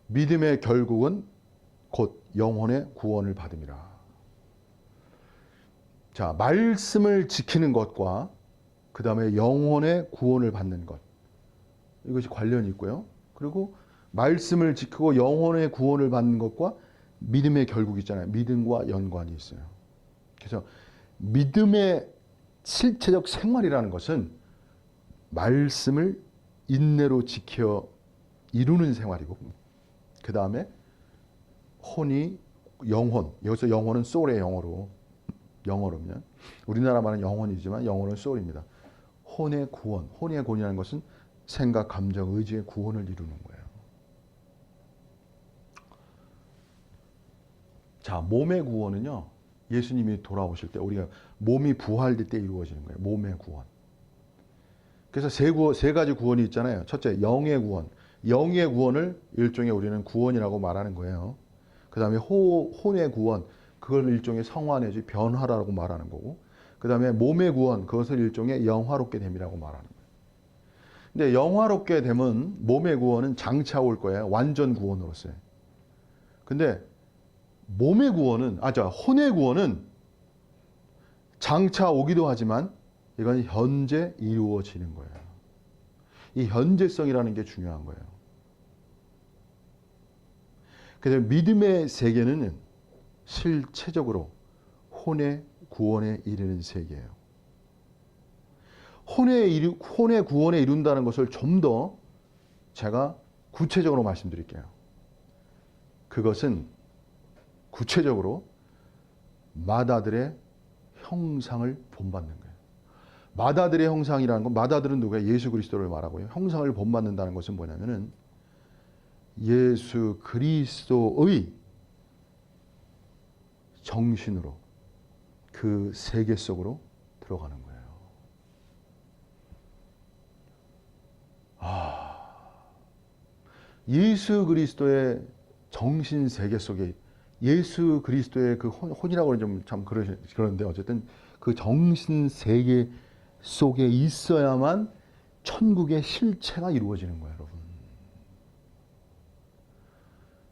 믿음의 결국은 곧 영혼의 구원을 받음이라. 자, 말씀을 지키는 것과 그 다음에 영혼의 구원을 받는 것. 이것이 관련이 있고요. 그리고 말씀을 지키고 영혼의 구원을 받는 것과 믿음의 결국이 있잖아요. 믿음과 연관이 있어요. 그래서 믿음의 실체적 생활이라는 것은 말씀을 인내로 지켜 이루는 생활이고, 그 다음에 혼이 영혼, 여기서 영혼은 soul의 영어로면 우리나라 말은 영혼이지만 영어는 soul입니다. 혼의 구원, 혼의 구원이라는 것은 생각, 감정, 의지의 구원을 이루는 거예요. 자, 몸의 구원은요, 예수님이 돌아오실 때 우리가 몸이 부활될 때 이루어지는 거예요. 몸의 구원. 그래서 세 가지 구원이 있잖아요. 첫째, 영의 구원. 영의 구원을 일종의 우리는 구원이라고 말하는 거예요. 그 다음에 혼의 구원, 그걸 일종의 성화 내지 변화라고 말하는 거고, 그 다음에 몸의 구원, 그것을 일종의 영화롭게 됨이라고 말하는 거예요. 근데 영화롭게 되면 몸의 구원은 장차 올 거예요. 완전 구원으로서요. 근데 몸의 구원은, 혼의 구원은 장차 오기도 하지만 이건 현재 이루어지는 거예요. 이 현재성이라는 게 중요한 거예요. 그래서 믿음의 세계는 실체적으로 혼의 구원에 이르는 세계예요. 혼의 구원에 이룬다는 것을 좀 더 제가 구체적으로 말씀드릴게요. 그것은 구체적으로 마다들의 형상을 본받는 거예요. 마다들의 형상이라는 건, 마다들은 누구예요? 예수 그리스도를 말하고요. 형상을 본받는다는 것은 뭐냐면은 예수 그리스도의 정신으로 그 세계 속으로 들어가는 거예요. 예수 그리스도의 정신 세계 속에, 예수 그리스도의 그 혼이라고 좀 참 그러는데, 어쨌든 그 정신 세계 속에 있어야만 천국의 실체가 이루어지는 거예요, 여러분.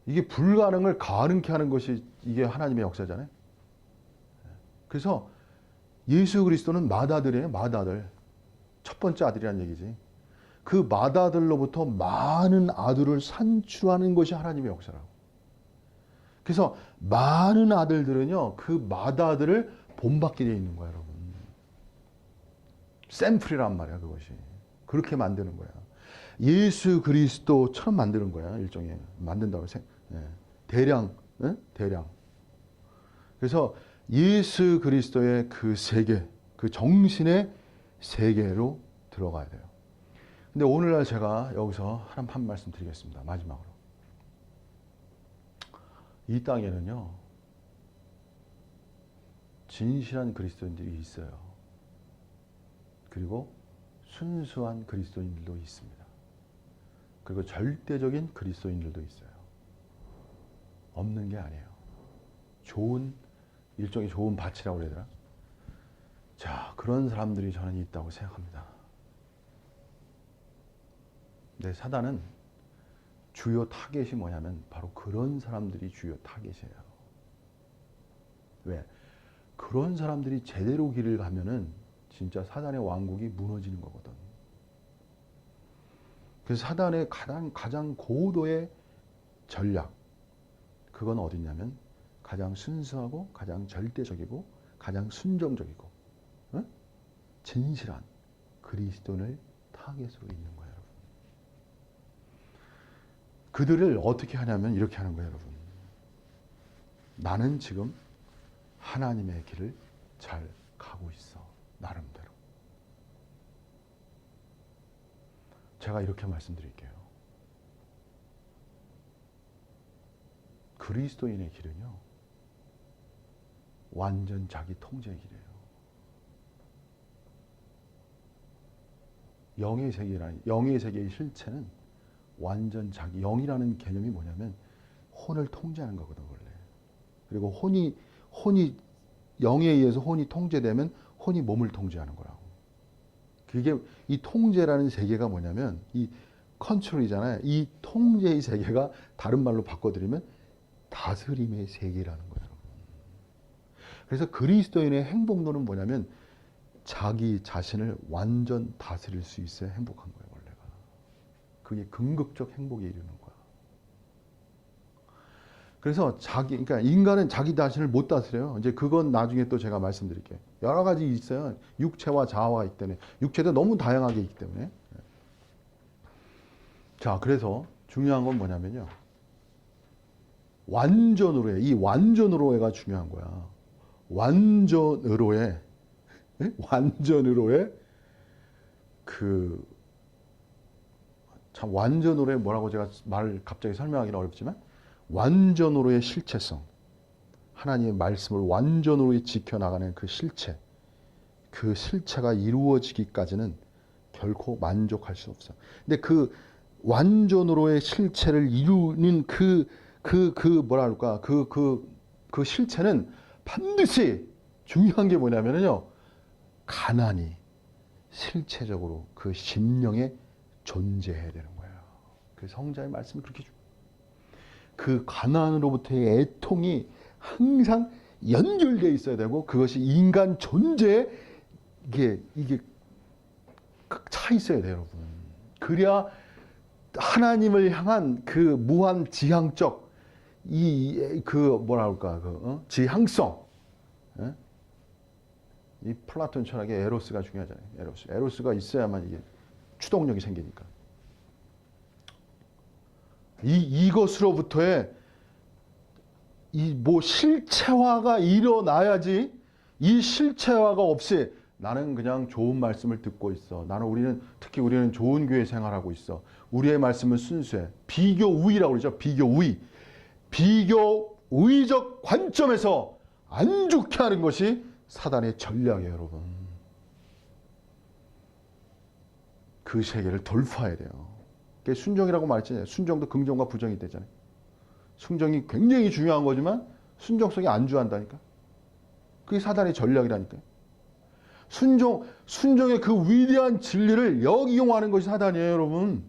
이게 불가능을 가능케 하는 것이 이게 하나님의 역사잖아요. 그래서 예수 그리스도는 맏아들이에요, 맏아들. 첫 번째 아들이라는 얘기지. 그 맏아들로부터 많은 아들을 산출하는 것이 하나님의 역사라고. 그래서 많은 아들들은요, 그 맏아들을 본받게 되어 있는 거예요, 여러분. 샘플이란 말이야, 그것이. 그렇게 만드는 거야. 예수 그리스도처럼 만드는 거야, 일종의. 만든다고 대량, 대량. 그래서 예수 그리스도의 그 세계, 그 정신의 세계로 들어가야 돼요. 근데 오늘날 제가 여기서 한 말씀 드리겠습니다. 마지막으로. 이 땅에는요, 진실한 그리스도인들이 있어요. 그리고 순수한 그리스도인들도 있습니다. 그리고 절대적인 그리스도인들도 있어요. 없는 게 아니에요. 일종의 좋은 밭이라고 그래야 되나? 자, 그런 사람들이 저는 있다고 생각합니다. 근데 사단은 주요 타겟이 뭐냐면 바로 그런 사람들이 주요 타겟이에요. 왜? 그런 사람들이 제대로 길을 가면은 진짜 사단의 왕국이 무너지는 거거든. 그래서 사단의 가장 고도의 전략, 그건 어디냐면 가장 순수하고 가장 절대적이고 가장 순종적이고 진실한 그리스도인을 타겟으로 있는 거예요, 여러분. 그들을 어떻게 하냐면 이렇게 하는 거예요, 여러분. 나는 지금 하나님의 길을 잘 가고 있어, 나름대로. 제가 이렇게 말씀드릴게요. 그리스도인의 길은요, 완전 자기 통제의 길이에요. 영의 세계의 실체는 완전 자기, 영이라는 개념이 뭐냐면 혼을 통제하는 거거든, 원래. 그리고 혼이 영에 의해서 혼이 통제되면 혼이 몸을 통제하는 거라고. 그게 이 통제라는 세계가 뭐냐면 이 컨트롤이잖아요. 이 통제의 세계가 다른 말로 바꿔드리면 다스림의 세계라는 거예요. 그래서 그리스도인의 행복론은 뭐냐면 자기 자신을 완전 다스릴 수 있어야 행복한 거예요, 원래가. 그게 궁극적 행복에 이르는 거야. 그래서 그러니까 인간은 자기 자신을 못 다스려요. 이제 그건 나중에 또 제가 말씀드릴게요. 여러 가지 있어요. 육체와 자아가 있기 때문에. 육체도 너무 다양하게 있기 때문에. 자, 그래서 중요한 건 뭐냐면요. 완전으로의, 이 완전으로의가 중요한 거야. 완전으로의, 완전으로의 참 완전으로의 뭐라고 제가 말을 갑자기 설명하기는 어렵지만 완전으로의 실체성, 하나님의 말씀을 완전으로 지켜나가는 그 실체가 이루어지기까지는 결코 만족할 수 없어. 근데 그 완전으로의 실체를 이루는 그 실체는 반드시 중요한 게 뭐냐면요. 가난이 실체적으로 그 심령에 존재해야 되는 거예요. 그 성자의 말씀이 그렇게 그 가난으로부터의 애통이 항상 연결되어 있어야 되고 그것이 인간 존재에 이게 차 있어야 돼요, 여러분. 그래야 하나님을 향한 그 무한 지향적 지향성, 이 플라톤 철학의 에로스가 중요하잖아요. 에로스가 있어야만 이게 추동력이 생기니까. 이것으로부터의 실체화가 일어나야지. 이 실체화가 없이 나는 그냥 좋은 말씀을 듣고 있어. 특히 우리는 좋은 교회 생활하고 있어. 우리의 말씀은 순수해. 비교우위라고 그러죠. 비교우위. 비교우위적 관점에서 안 좋게 하는 것이 사단의 전략이에요, 여러분. 그 세계를 돌파해야 돼요. 그게 순종이라고 말했잖아요. 순종도 긍정과 부정이 되잖아요. 순종이 굉장히 중요한 거지만 순종성이 안주한다니까. 그게 사단의 전략이라니까요. 순종의 그 위대한 진리를 역이용하는 것이 사단이에요, 여러분.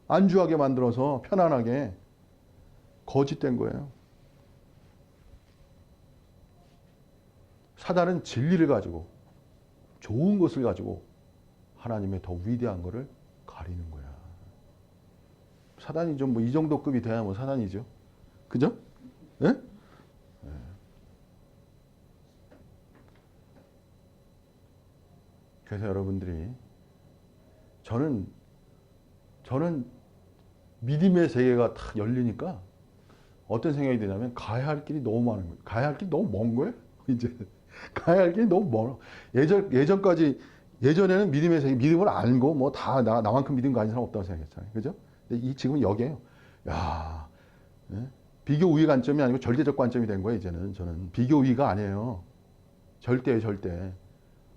안주하게 만들어서 편안하게 거짓된 거예요. 사단은 진리를 가지고 좋은 것을 가지고 하나님의 더 위대한 것을 가리는 거야. 사단이 좀 이 정도 급이 돼야 사단이죠. 그죠? 예? 네? 그래서 여러분들이 저는 믿음의 세계가 탁 열리니까 어떤 생각이 드냐면 가야 할 길이 너무 많은 거예요. 가야 할 길이 너무 먼 거예요. 이제 가야 할 길이 너무 멀어. 예전에는 믿음의 세계, 믿음을 알고 다 나만큼 믿음 가진 사람 없다고 생각했잖아요. 그죠? 근데 지금은 여기에요. 야, 비교 우위 관점이 아니고 절대적 관점이 된 거예요. 이제는 저는 비교 우위가 아니에요. 절대예요, 절대.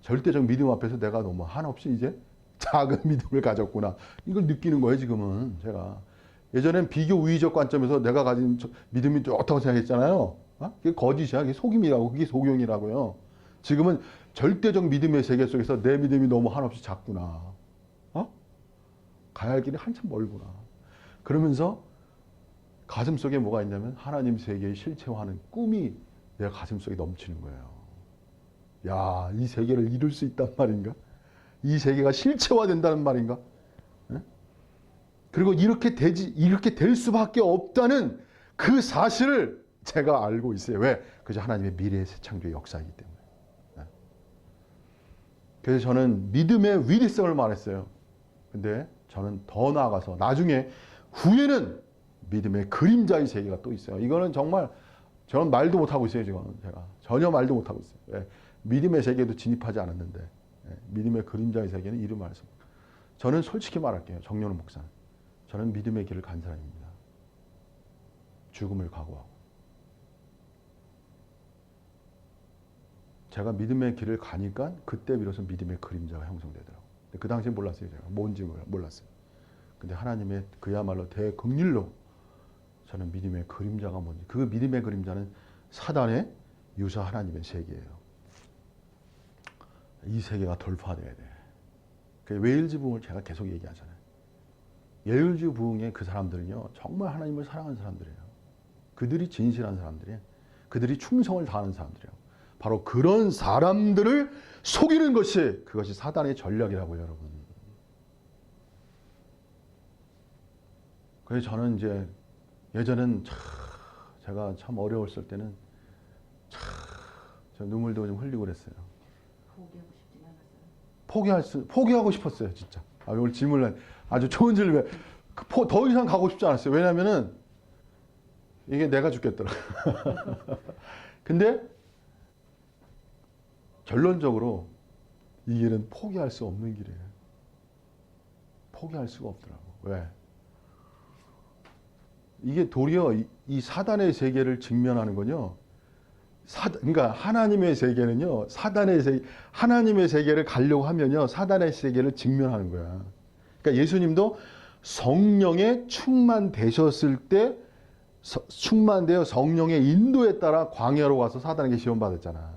절대적 믿음 앞에서 내가 너무 한없이 이제 작은 믿음을 가졌구나. 이걸 느끼는 거예요, 지금은 제가. 예전엔 비교 우위적 관점에서 내가 가진 믿음이 좋다고 생각했잖아요. 그게 거짓이야. 그게 속임이라고. 그게 속용이라고요. 지금은 절대적 믿음의 세계 속에서 내 믿음이 너무 한없이 작구나. 가야 할 길이 한참 멀구나. 그러면서 가슴속에 뭐가 있냐면 하나님 세계의 실체화하는 꿈이 내 가슴속에 넘치는 거예요. 야, 이 세계를 이룰 수 있단 말인가? 이 세계가 실체화된다는 말인가? 그리고 이렇게 될 수밖에 없다는 그 사실을 제가 알고 있어요. 왜? 그저 하나님의 미래의 새 창조의 역사이기 때문에. 그래서 저는 믿음의 위대성을 말했어요. 근데 저는 더 나아가서 나중에 후에는 믿음의 그림자의 세계가 또 있어요. 이거는 정말 저는 말도 못하고 있어요. 지금 제가 전혀 말도 못하고 있어요. 왜? 믿음의 세계도 진입하지 않았는데 믿음의 그림자의 세계는 이름 말씀. 저는 솔직히 말할게요. 정연우 목사는. 저는 믿음의 길을 간 사람입니다. 죽음을 각오하고. 제가 믿음의 길을 가니까 그때 비로소 믿음의 그림자가 형성되더라고요. 그 당시에 몰랐어요. 제가 뭔지 몰랐어요. 근데 하나님의 그야말로 대긍휼로 저는 믿음의 그림자가 뭔지, 그 믿음의 그림자는 사단의 유사 하나님의 세계예요. 이 세계가 돌파돼야 돼. 그 웨일즈 부흥을 제가 계속 얘기하잖아요. 웨일즈 부흥의 그 사람들은요, 정말 하나님을 사랑하는 사람들이에요. 그들이 진실한 사람들이에요. 그들이 충성을 다하는 사람들이에요. 바로 그런 사람들을 속이는 그것이 사단의 전략이라고요, 여러분. 그래서 저는 이제 예전엔 제가 참 어려웠을 때는 저 눈물도 좀 흘리고 그랬어요. 포기하고 싶진 않았어요. 포기하고 싶었어요, 진짜. 오늘 질문을 아주 좋은 질문. 더 이상 가고 싶지 않았어요. 왜냐면은 이게 내가 죽겠더라. 근데 결론적으로 이 길은 포기할 수 없는 길이에요. 포기할 수가 없더라고. 왜? 이게 도리어 이 사단의 세계를 직면하는 건요. 그러니까 하나님의 세계는요. 하나님의 세계를 가려고 하면요. 사단의 세계를 직면하는 거야. 그러니까 예수님도 성령에 충만되셨을 때 충만되어 성령의 인도에 따라 광야로 와서 사단에게 시험받았잖아.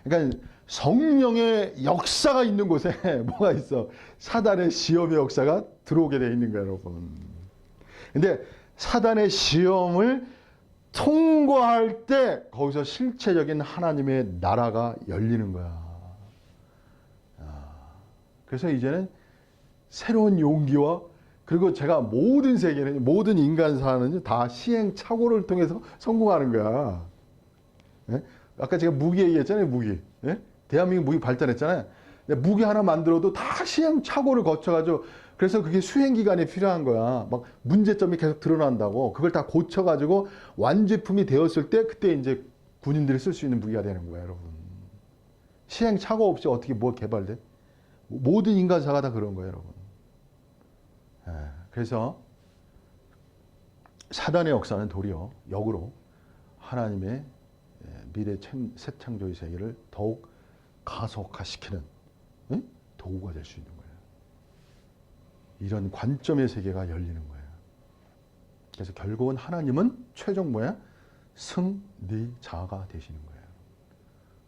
그러니까 성령의 역사가 있는 곳에 뭐가 있어? 사단의 시험의 역사가 들어오게 돼 있는 거야, 여러분. 근데 사단의 시험을 통과할 때 거기서 실체적인 하나님의 나라가 열리는 거야. 그래서 이제는 새로운 용기와 그리고 제가 모든 세계는 모든 인간사는 다 시행착오를 통해서 성공하는 거야. 예? 아까 제가 무기 얘기했잖아요. 무기. 예? 대한민국 무기 발전했잖아요. 무기 하나 만들어도 다 시행착오를 거쳐가지고 그래서 그게 수행기간이 필요한 거야. 막 문제점이 계속 드러난다고. 그걸 다 고쳐가지고 완제품이 되었을 때 그때 이제 군인들이 쓸 수 있는 무기가 되는 거야, 여러분. 시행착오 없이 어떻게 뭐 개발돼? 모든 인간사가 다 그런 거예요, 여러분. 그래서 사단의 역사는 도리어 역으로 하나님의 미래 새 창조의 세계를 더욱 가속화시키는 도구가 될 수 있는 거예요. 이런 관점의 세계가 열리는 거예요. 그래서 결국은 하나님은 최종 뭐야? 승리자가 되시는 거예요.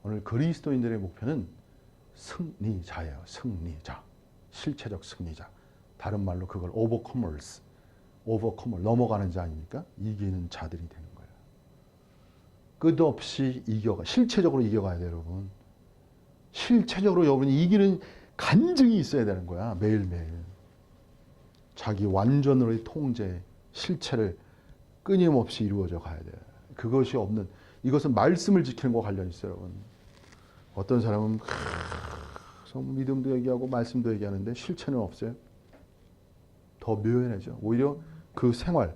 오늘 그리스도인들의 목표는 승리자예요. 승리자. 실체적 승리자. 다른 말로 그걸 오버커머 넘어가는 자 아닙니까? 이기는 자들이 되는 거예요. 끝없이 실체적으로 이겨가야 돼요, 여러분. 실체적으로 여러분이 이기는 간증이 있어야 되는 거야, 매일매일. 자기 완전으로의 통제, 실체를 끊임없이 이루어져 가야 돼요. 그것이 없는, 이것은 말씀을 지키는 것과 관련이 있어요, 여러분. 어떤 사람은 믿음도 얘기하고 말씀도 얘기하는데 실체는 없어요. 더 묘연해져. 오히려 그 생활.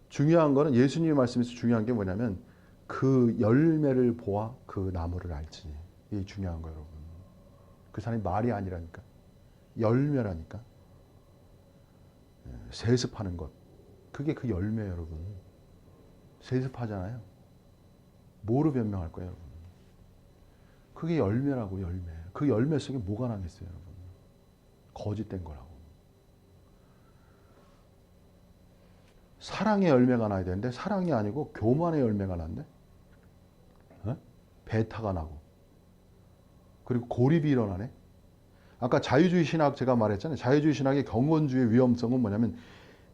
중요한 거는 예수님의 말씀에서 중요한 게 뭐냐면 그 열매를 보아 그 나무를 알지. 이게 중요한 거예요, 여러분. 그 사람이 말이 아니라니까. 열매라니까. 세습하는 것. 그게 그 열매예요, 여러분. 세습하잖아요. 뭐로 변명할 거예요, 여러분? 그게 열매라고, 열매. 그 열매 속에 뭐가 나겠어요, 여러분? 거짓된 거라고. 사랑의 열매가 나야 되는데 사랑이 아니고 교만의 열매가 난대. 배타가 나고. 그리고 고립이 일어나네. 아까 자유주의 신학 제가 말했잖아요. 자유주의 신학의 경건주의 위험성은 뭐냐면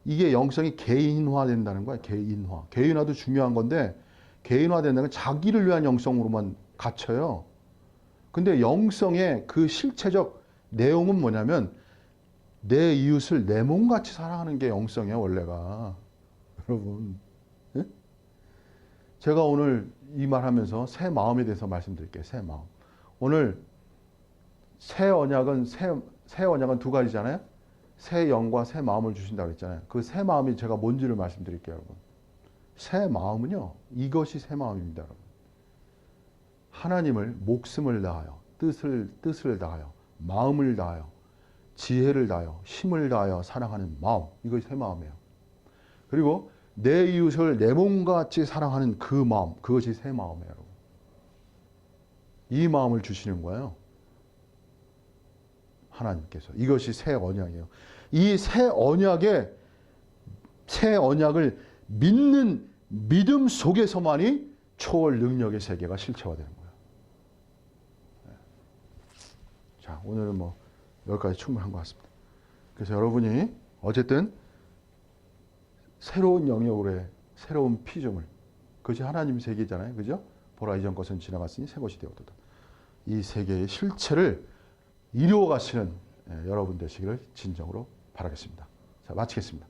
이게 영성이 개인화된다는 거야. 개인화. 개인화도 중요한 건데 개인화된다는 건 자기를 위한 영성으로만 갇혀요. 근데 영성의 그 실체적 내용은 뭐냐면 내 이웃을 내 몸같이 사랑하는 게 영성이야, 원래가. 여러분. 예? 제가 오늘 이 말하면서 새 마음에 대해서 말씀드릴게요. 새 마음. 오늘 새 언약은 두 가지잖아요. 새 영과 새 마음을 주신다고 했잖아요. 그 새 마음이 제가 뭔지를 말씀드릴게요, 여러분. 새 마음은요. 이것이 새 마음입니다, 여러분. 하나님을 목숨을 다하여 뜻을 다하여 마음을 다하여 지혜를 다하여 힘을 다하여 사랑하는 마음. 이것이 새 마음이에요. 그리고 내 이웃을 내 몸과 같이 사랑하는 그 마음. 그것이 새 마음이에요, 여러분. 이 마음을 주시는 거예요. 하나님께서. 이것이 새 언약이에요. 이 새 언약을 믿는 믿음 속에서만이 초월 능력의 세계가 실체화되는 거예요. 자, 오늘은 뭐 여기까지 충분한 것 같습니다. 그래서 여러분이 어쨌든 새로운 영역으로의 새로운 피조물, 그것이 하나님의 세계잖아요. 그죠? 보라 이전 것은 지나갔으니 새 것이 되었도다. 이 세계의 실체를 이루어 가시는 여러분 되시기를 진정으로 바라겠습니다. 자, 마치겠습니다.